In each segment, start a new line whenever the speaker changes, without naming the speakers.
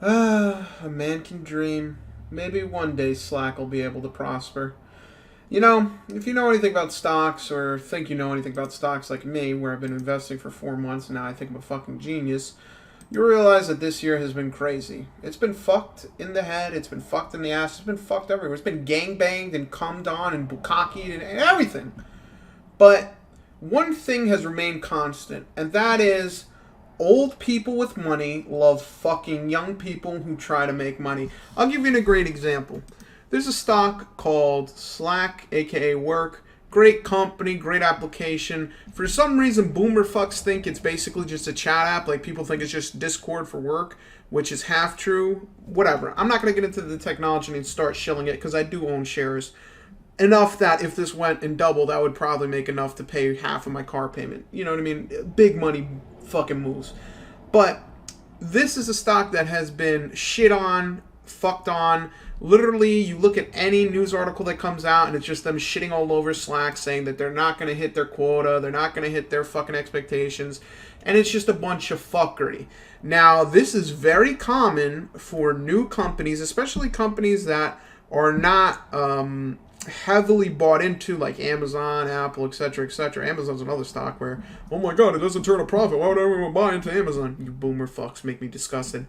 A man can dream. Maybe one day Slack will be able to prosper. You know, if you know anything about stocks or think you know anything about stocks like me, where I've been investing for 4 months and now I think I'm a fucking genius, you realize that this year has been crazy. It's been fucked in the head, it's been fucked in the ass, it's been fucked everywhere. It's been gangbanged and cummed on and bukkakied and everything. But one thing has remained constant, and that is old people with money love fucking young people who try to make money. I'll give you a great example. There's a stock called Slack, aka Work. Great company, great application. For some reason, boomer fucks think it's basically just a chat app. Like, people think it's just Discord for work, which is half true. Whatever. I'm not going to get into the technology and start shilling it because I do own shares. Enough that if this went and doubled, I would probably make enough to pay half of my car payment. You know what I mean? Big money fucking moves. But this is a stock that has been shit on, fucked on. Literally, you look at any news article that comes out and it's just them shitting all over Slack saying that they're not going to hit their quota, they're not going to hit their fucking expectations, and it's just a bunch of fuckery. Now, this is very common for new companies, especially companies that are not heavily bought into, like Amazon, Apple, etc., etc. Amazon's another stock where, oh my god, it doesn't turn a profit. Why would everyone buy into Amazon? You boomer fucks make me disgusted.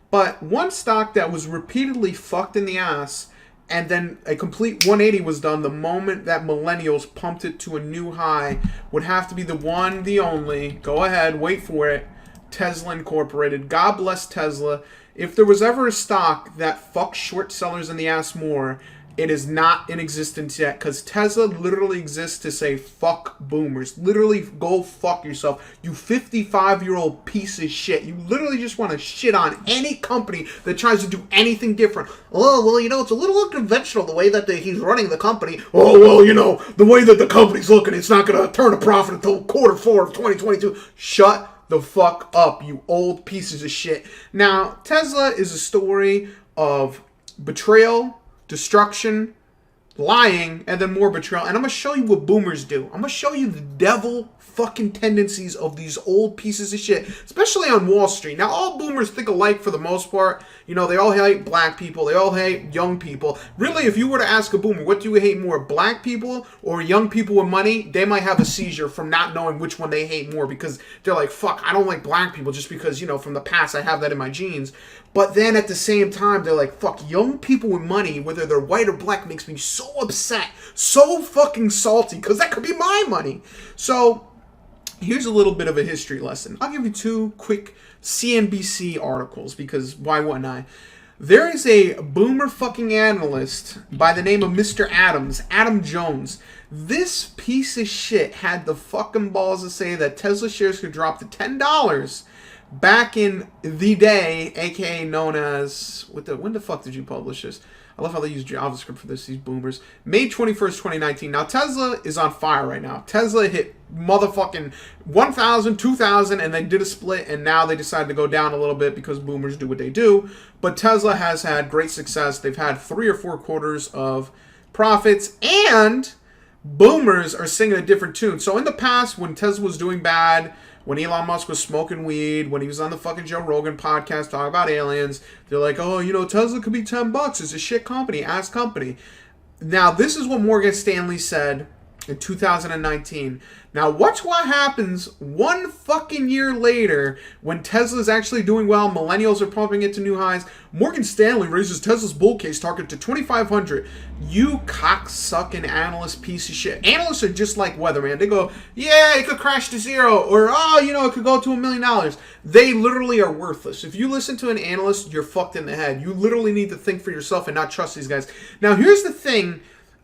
But one stock that was repeatedly fucked in the ass, and then a complete 180 was done the moment that millennials pumped it to a new high, would have to be the one, the only, go ahead, wait for it, Tesla Incorporated. God bless Tesla. If there was ever a stock that fucked short sellers in the ass more, it is not in existence yet, because Tesla literally exists to say fuck boomers. Literally, go fuck yourself, you 55-year-old piece of shit. You literally just want to shit on any company that tries to do anything different. Oh, well, you know, it's a little unconventional the way that he's running the company. Oh, well, you know, the way that the company's looking, it's not going to turn a profit until Q4 of 2022. Shut the fuck up, you old pieces of shit. Now, Tesla is a story of betrayal, destruction, lying, and then more betrayal. And I'm going to show you what boomers do. I'm going to show you the devil fucking tendencies of these old pieces of shit, especially on Wall Street. Now, all boomers think alike for the most part. You know, they all hate black people. They all hate young people. Really, if you were to ask a boomer, what do you hate more, black people or young people with money, they might have a seizure from not knowing which one they hate more, because they're like, fuck, I don't like black people just because, you know, from the past I have that in my genes. But then at the same time, they're like, fuck, young people with money, whether they're white or black, makes me so upset, so fucking salty, because that could be my money. So here's a little bit of a history lesson. I'll give you two quick CNBC articles, because why wouldn't I? There is a boomer fucking analyst by the name of Mr. Adams, Adam Jones. This piece of shit had the fucking balls to say that Tesla shares could drop to $10 back in the day, aka known as, when the fuck did you publish this? I love how they use JavaScript for this, these boomers. May 21st, 2019. Now, Tesla is on fire right now. Tesla hit motherfucking 1,000, 2,000, and they did a split, and now they decided to go down a little bit because boomers do what they do. But Tesla has had great success. They've had 3 or 4 quarters of profits, and boomers are singing a different tune. So in the past, when Tesla was doing bad, when Elon Musk was smoking weed, when he was on the fucking Joe Rogan podcast talking about aliens, they're like, oh, you know, Tesla could be $10. It's a shit company, ass company. Now, this is what Morgan Stanley said in 2019. Now, watch what happens one fucking year later when Tesla's actually doing well, millennials are pumping it to new highs. Morgan Stanley raises Tesla's bull case target to 2,500. You cocksucking analyst piece of shit. Analysts are just like weatherman. They go, yeah, it could crash to zero, or, oh, you know, it could go to $1 million. They literally are worthless. If you listen to an analyst, you're fucked in the head. You literally need to think for yourself and not trust these guys. Now, here's the thing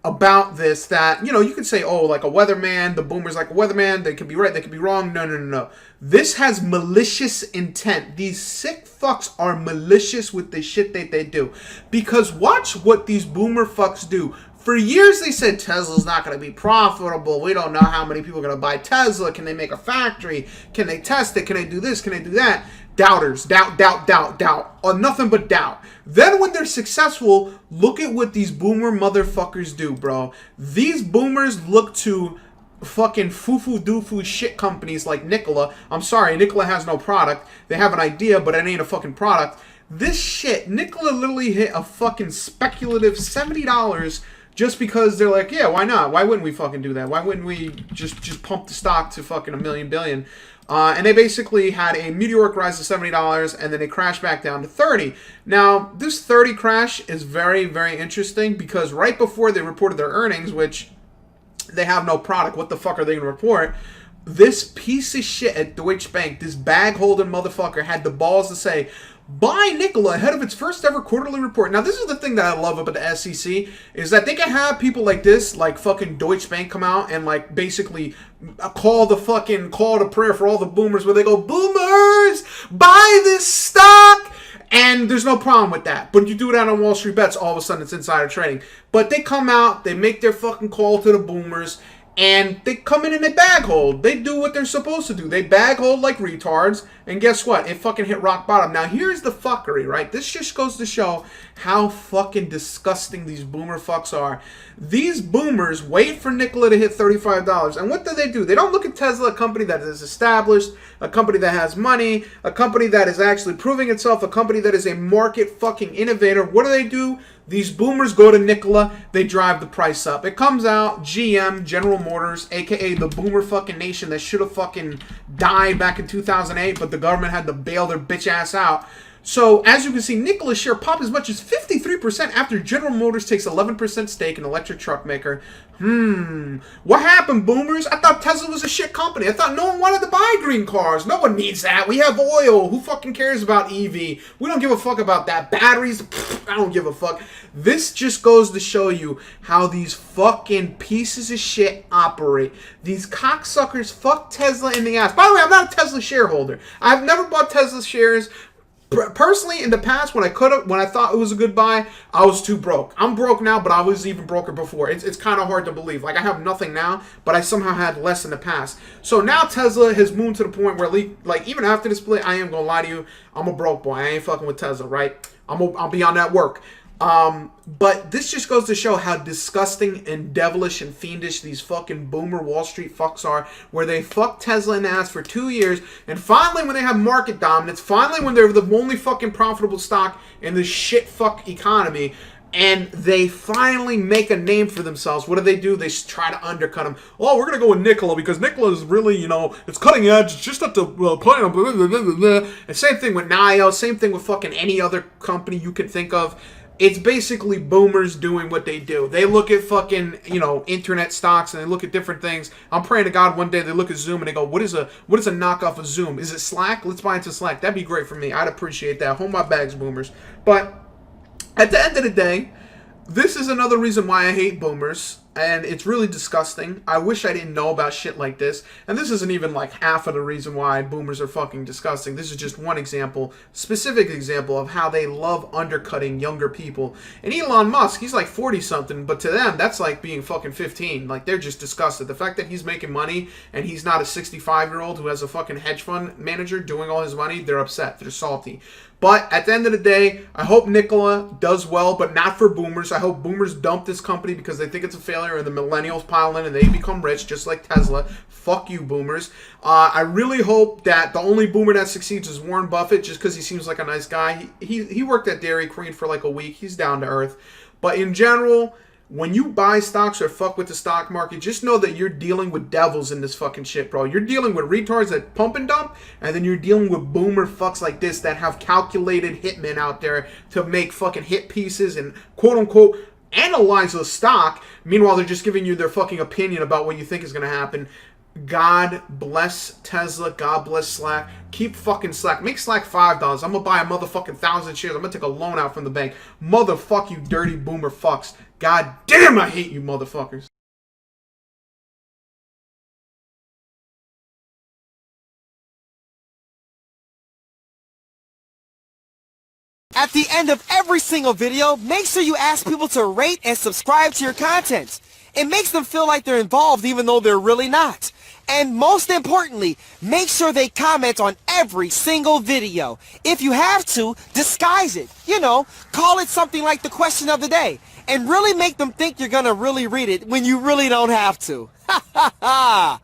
about this, that, you know, you could say, oh, like a weatherman, the boomer's like a weatherman, they could be right, they could be wrong. No, no, no, no. This has malicious intent. These sick fucks are malicious with the shit that they do. Because watch what these boomer fucks do. For years they said Tesla's not going to be profitable. We don't know how many people are going to buy Tesla. Can they make a factory? Can they test it? Can they do this? Can they do that? Doubters. Doubt, doubt, doubt, doubt. Nothing but doubt. Then when they're successful, look at what these boomer motherfuckers do, bro. These boomers look to fucking foo-foo-doo-foo shit companies like Nikola. I'm sorry, Nikola has no product. They have an idea, but it ain't a fucking product. This shit, Nikola literally hit a fucking speculative $70 just because they're like, yeah, why not? Why wouldn't we fucking do that? Why wouldn't we just pump the stock to fucking a million billion? And they basically had a meteoric rise to $70, and then they crashed back down to 30. Now, this 30 crash is very, very interesting because right before they reported their earnings, which they have no product, what the fuck are they going to report? This piece of shit at Deutsche Bank, this bag-holding motherfucker, had the balls to say, buy Nikola ahead of its first ever quarterly report. Now, this is the thing that I love about the SEC, is that they can have people like this, like fucking Deutsche Bank, come out and like basically call to prayer for all the boomers, where they go, boomers, buy this stock! And there's no problem with that. But you do that on Wall Street Bets, all of a sudden it's insider trading. But they come out, they make their fucking call to the boomers, and they come in and they bag hold. They do what they're supposed to do. They bag hold like retards. And guess what? It fucking hit rock bottom. Now, here's the fuckery, right? This just goes to show how fucking disgusting these boomer fucks are. These boomers wait for Nikola to hit $35. And what do? They don't look at Tesla, a company that is established, a company that has money, a company that is actually proving itself, a company that is a market fucking innovator. What do? These boomers go to Nikola, they drive the price up. It comes out, GM, General Motors, aka the boomer fucking nation that should have fucking died back in 2008, but the government had to bail their bitch ass out. So, as you can see, Nikola's share popped as much as 53% after General Motors takes 11% stake in electric truck maker. What happened, boomers? I thought Tesla was a shit company. I thought no one wanted to buy green cars. No one needs that. We have oil. Who fucking cares about EV? We don't give a fuck about that. Batteries? I don't give a fuck. This just goes to show you how these fucking pieces of shit operate. These cocksuckers fuck Tesla in the ass. By the way, I'm not a Tesla shareholder. I've never bought Tesla shares. Personally, in the past, when I thought it was a good buy, I was too broke. I'm broke now, but I was even broker before. It's kind of hard to believe. Like, I have nothing now, but I somehow had less in the past. So now Tesla has moved to the point where, like, even after the split, I ain't gonna lie to you, I'm a broke boy. I ain't fucking with Tesla, right? I'll be on that work. But this just goes to show how disgusting and devilish and fiendish these fucking boomer Wall Street fucks are, where they fuck Tesla in the ass for 2 years, and finally when they have market dominance, finally when they're the only fucking profitable stock in this shit fuck economy, and they finally make a name for themselves, what do? They try to undercut them. Oh, we're going to go with Nikola because Nikola is really, it's cutting edge. It's just at the point of blah, blah, blah, blah, blah. And same thing with Nio, same thing with fucking any other company you can think of. It's basically boomers doing what they do. They look at fucking, internet stocks, and they look at different things. I'm praying to God one day they look at Zoom and they go, what is a knockoff of Zoom? Is it Slack? Let's buy into Slack. That'd be great for me. I'd appreciate that. Hold my bags, boomers. But at the end of the day, this is another reason why I hate boomers, and it's really disgusting. I wish I didn't know about shit like this, and this isn't even like half of the reason why boomers are fucking disgusting. This is just one example, specific example of how they love undercutting younger people. And Elon Musk, he's like 40-something, but to them, that's like being fucking 15. Like, they're just disgusted. The fact that he's making money, and he's not a 65-year-old who has a fucking hedge fund manager doing all his money, they're upset. They're salty. But at the end of the day, I hope Nikola does well, but not for boomers. I hope boomers dump this company because they think it's a failure and the millennials pile in and they become rich just like Tesla. Fuck you, boomers. I really hope that the only boomer that succeeds is Warren Buffett just because he seems like a nice guy. He worked at Dairy Queen for like a week. He's down to earth. But in general, when you buy stocks or fuck with the stock market, just know that you're dealing with devils in this fucking shit, bro. You're dealing with retards that pump and dump, and then you're dealing with boomer fucks like this that have calculated hitmen out there to make fucking hit pieces and quote-unquote analyze a stock. Meanwhile, they're just giving you their fucking opinion about what you think is going to happen. God bless Tesla. God bless Slack. Keep fucking Slack. Make Slack $5. I'm going to buy a motherfucking 1,000 shares. I'm going to take a loan out from the bank. Motherfuck you dirty boomer fucks. God damn, I hate you motherfuckers.
At the end of every single video, make sure you ask people to rate and subscribe to your content. It makes them feel like they're involved even though they're really not. And most importantly, make sure they comment on every single video. If you have to, disguise it. Call it something like the question of the day. And really make them think you're gonna really read it when you really don't have to. Ha ha ha!